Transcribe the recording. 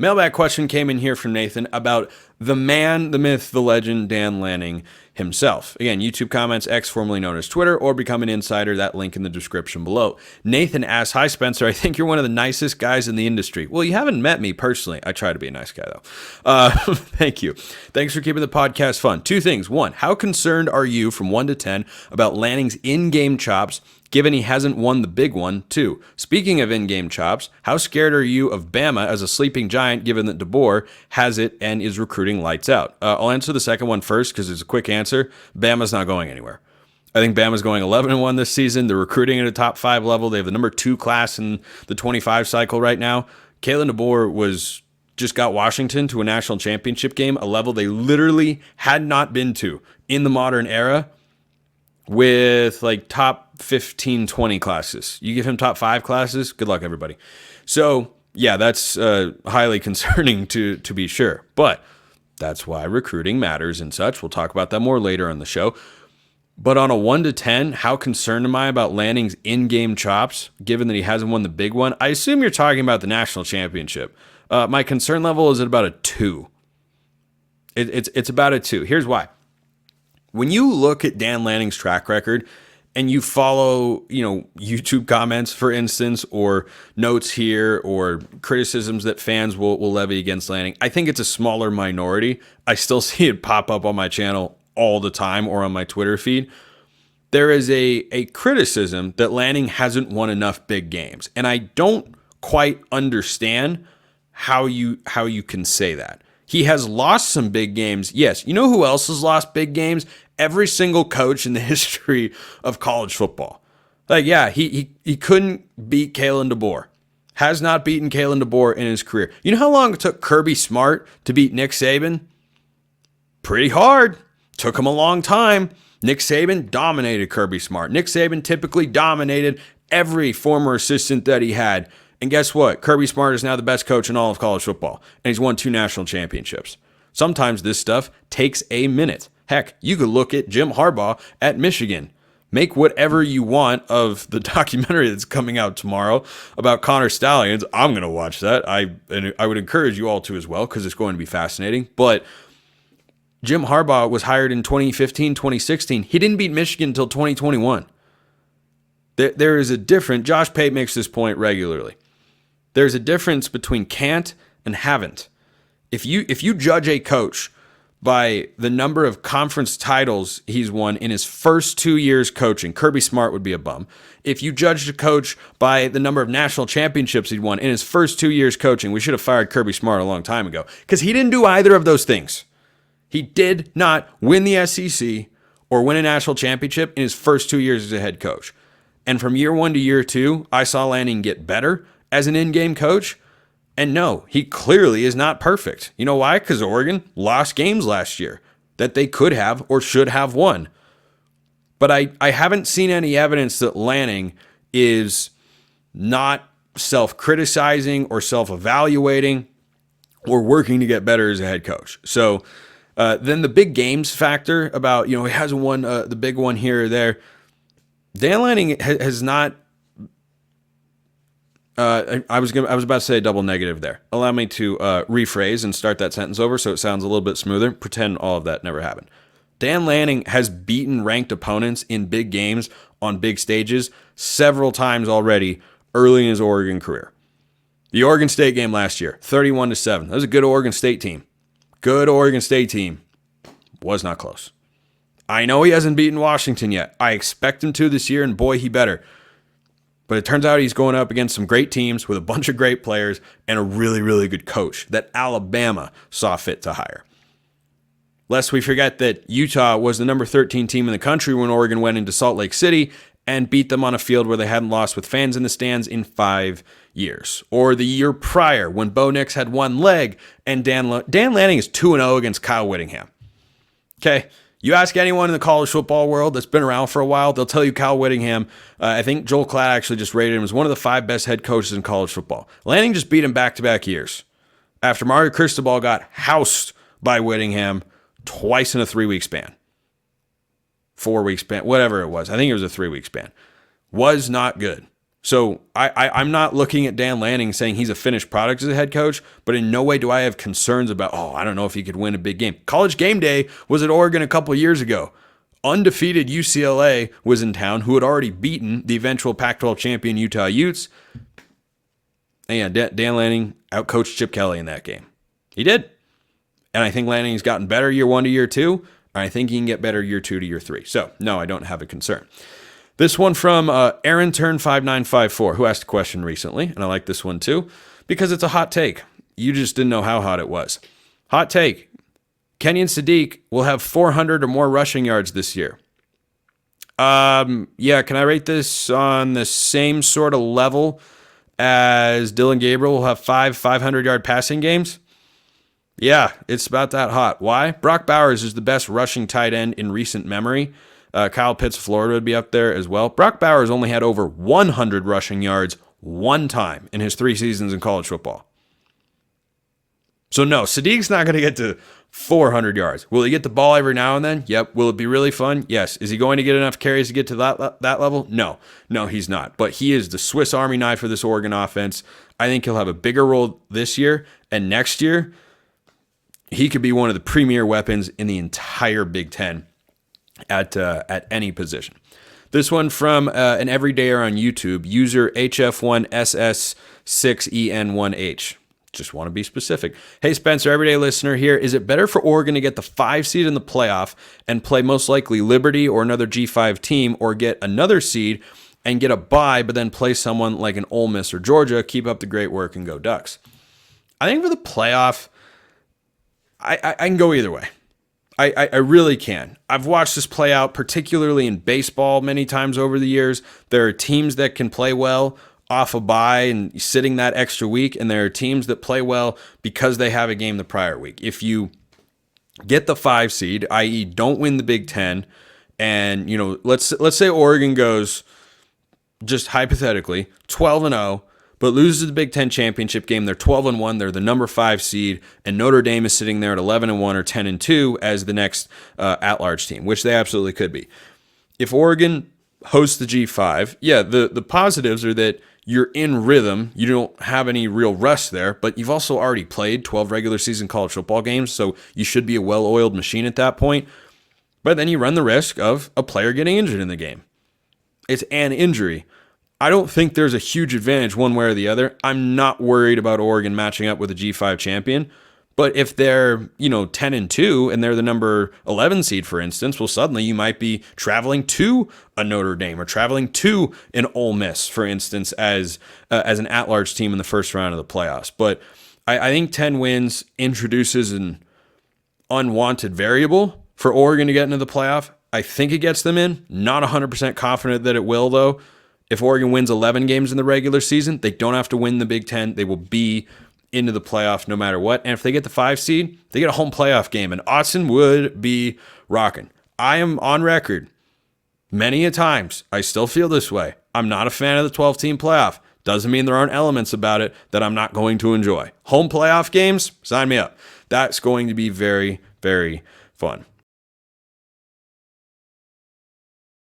Mailbag question came in here from Nathan about the man, the myth, the legend, Dan Lanning himself. Again, YouTube comments, X formerly known as Twitter, or become an insider, that link in the description below. Nathan asks, hi Spencer, I think you're one of the nicest guys in the industry. Well, you haven't met me personally. I try to be a nice guy though. Thank you. Thanks for keeping the podcast fun. Two things. One, how concerned are you from 1 to 10 about Lanning's in-game chops, given he hasn't won the big one? 2, speaking of in-game chops, how scared are you of Bama as a sleeping giant, given that DeBoer has it and is recruiting lights out? I'll answer the second one first because it's a quick answer. Bama's not going anywhere. I think Bama's going 11-1 this season. They're recruiting at a top 5 level. They have the number 2 class in the 25 cycle right now. Kalen DeBoer just got Washington to a national championship game, a level they literally had not been to in the modern era, with like top 15, 20 classes. You give him top 5 classes, good luck, everybody. So, yeah, that's highly concerning to be sure. But that's why recruiting matters and such. We'll talk about that more later on the show. But on a 1 to 10, how concerned am I about Lanning's in-game chops, given that he hasn't won the big one? I assume you're talking about the national championship. My concern level is at about a 2. It's about a 2. Here's why. When you look at Dan Lanning's track record and you follow, YouTube comments, for instance, or notes here or criticisms that fans will levy against Lanning, I think it's a smaller minority. I still see it pop up on my channel all the time or on my Twitter feed. There is a criticism that Lanning hasn't won enough big games. And I don't quite understand how you can say that. He has lost some big games. Yes. You know who else has lost big games? Every single coach in the history of college football. Like, yeah, he couldn't beat Kalen DeBoer. Has not beaten Kalen DeBoer in his career. You know how long it took Kirby Smart to beat Nick Saban? Pretty hard. Took him a long time. Nick Saban dominated Kirby Smart. Nick Saban typically dominated every former assistant that he had. And guess what? Kirby Smart is now the best coach in all of college football. And he's won 2 national championships. Sometimes this stuff takes a minute. Heck, you could look at Jim Harbaugh at Michigan. Make whatever you want of the documentary that's coming out tomorrow about Connor Stallions. I'm going to watch that. I would encourage you all to as well, because it's going to be fascinating. But Jim Harbaugh was hired in 2015, 2016. He didn't beat Michigan until 2021. There is a difference. Josh Pate makes this point regularly. There's a difference between can't and haven't. If you judge a coach by the number of conference titles he's won in his first 2 years coaching, Kirby Smart would be a bum. If you judged a coach by the number of national championships he'd won in his first 2 years coaching, we should have fired Kirby Smart a long time ago, because he didn't do either of those things. He did not win the SEC or win a national championship in his first 2 years as a head coach. And from year 1 to year 2, I saw Lanning get better as an in-game coach. And no, he clearly is not perfect. You know why? Because Oregon lost games last year that they could have or should have won. But I haven't seen any evidence that Lanning is not self-criticizing or self-evaluating or working to get better as a head coach. So then the big games factor about, he hasn't won the big one here or there. Dan Lanning has not. I was about to say a double negative there. Allow me to rephrase and start that sentence over so it sounds a little bit smoother. Pretend all of that never happened. Dan Lanning has beaten ranked opponents in big games on big stages several times already early in his Oregon career. The Oregon State game last year, 31-7. That was a good Oregon State team. Good Oregon State team. Was not close. I know he hasn't beaten Washington yet. I expect him to this year, and boy, he better. But it turns out he's going up against some great teams with a bunch of great players and a really, really good coach that Alabama saw fit to hire. Lest we forget that Utah was the number 13 team in the country when Oregon went into Salt Lake City and beat them on a field where they hadn't lost with fans in the stands in 5 years. Or the year prior when Bo Nix had one leg and Dan Lanning is 2-0 against Kyle Whittingham. Okay, you ask anyone in the college football world that's been around for a while, they'll tell you Kyle Whittingham, I think Joel Klatt actually just rated him as one of the 5 best head coaches in college football. Lanning just beat him back-to-back years after Mario Cristobal got housed by Whittingham twice in a 3-week span. 4-week span, whatever it was. I think it was a 3-week span. Was not good. So I'm not looking at Dan Lanning saying he's a finished product as a head coach, but in no way do I have concerns about, I don't know if he could win a big game. College game day was at Oregon a couple of years ago. Undefeated UCLA was in town, who had already beaten the eventual Pac-12 champion Utah Utes. And yeah, Dan Lanning outcoached Chip Kelly in that game. He did. And I think Lanning's gotten better year 1 to year 2. I think he can get better year 2 to year 3. So, no, I don't have a concern. This one from Aaron Turn 5954, who asked a question recently, and I like this one too, because it's a hot take. You just didn't know how hot it was. Hot take. Kenyon Sadiq will have 400 or more rushing yards this year. Yeah, can I rate this on the same sort of level as Dylan Gabriel will have 500-yard passing games? Yeah, it's about that hot. Why? Brock Bowers is the best rushing tight end in recent memory. Kyle Pitts, Florida would be up there as well. Brock Bowers only had over 100 rushing yards one time in his 3 seasons in college football. So no, Sadiq's not going to get to 400 yards. Will he get the ball every now and then? Yep. Will it be really fun? Yes. Is he going to get enough carries to get to that level? No, he's not. But he is the Swiss Army knife for this Oregon offense. I think he'll have a bigger role this year, and next year he could be one of the premier weapons in the entire Big Ten at any position. This one from an everydayer on YouTube, user HF1SS6EN1H. Just want to be specific. Hey, Spencer, everyday listener here. Is it better for Oregon to get the 5 seed in the playoff and play most likely Liberty or another G5 team, or get another seed and get a bye, but then play someone like an Ole Miss or Georgia? Keep up the great work and go Ducks. I think for the playoff, I can go either way. I really can. I've watched this play out, particularly in baseball, many times over the years. There are teams that can play well off a bye and sitting that extra week, and there are teams that play well because they have a game the prior week. If you get the 5 seed, i.e., don't win the Big Ten, and let's say Oregon goes, just hypothetically, 12-0. But loses the Big Ten championship game. They're 12-1. They're the number 5 seed, and Notre Dame is sitting there at 11-1 or 10-2 as the next at-large team, which they absolutely could be. If Oregon hosts the G5, yeah, the positives are that you're in rhythm. You don't have any real rust there, but you've also already played 12 regular season college football games, so you should be a well-oiled machine at that point. But then you run the risk of a player getting injured in the game. It's an injury. I don't think there's a huge advantage one way or the other. I'm not worried about Oregon matching up with a G5 champion. But if they're, 10-2 and they're the number 11 seed, for instance, well, suddenly you might be traveling to a Notre Dame or traveling to an Ole Miss, for instance, as an at-large team in the first round of the playoffs. But I think 10 wins introduces an unwanted variable for Oregon to get into the playoff. I think it gets them in. Not 100% confident that it will, though. If Oregon wins 11 games in the regular season, they don't have to win the Big Ten. They will be into the playoff no matter what. And if they get the 5 seed, they get a home playoff game. And Autzen would be rocking. I am on record many a times. I still feel this way. I'm not a fan of the 12-team playoff. Doesn't mean there aren't elements about it that I'm not going to enjoy. Home playoff games, sign me up. That's going to be very, very fun.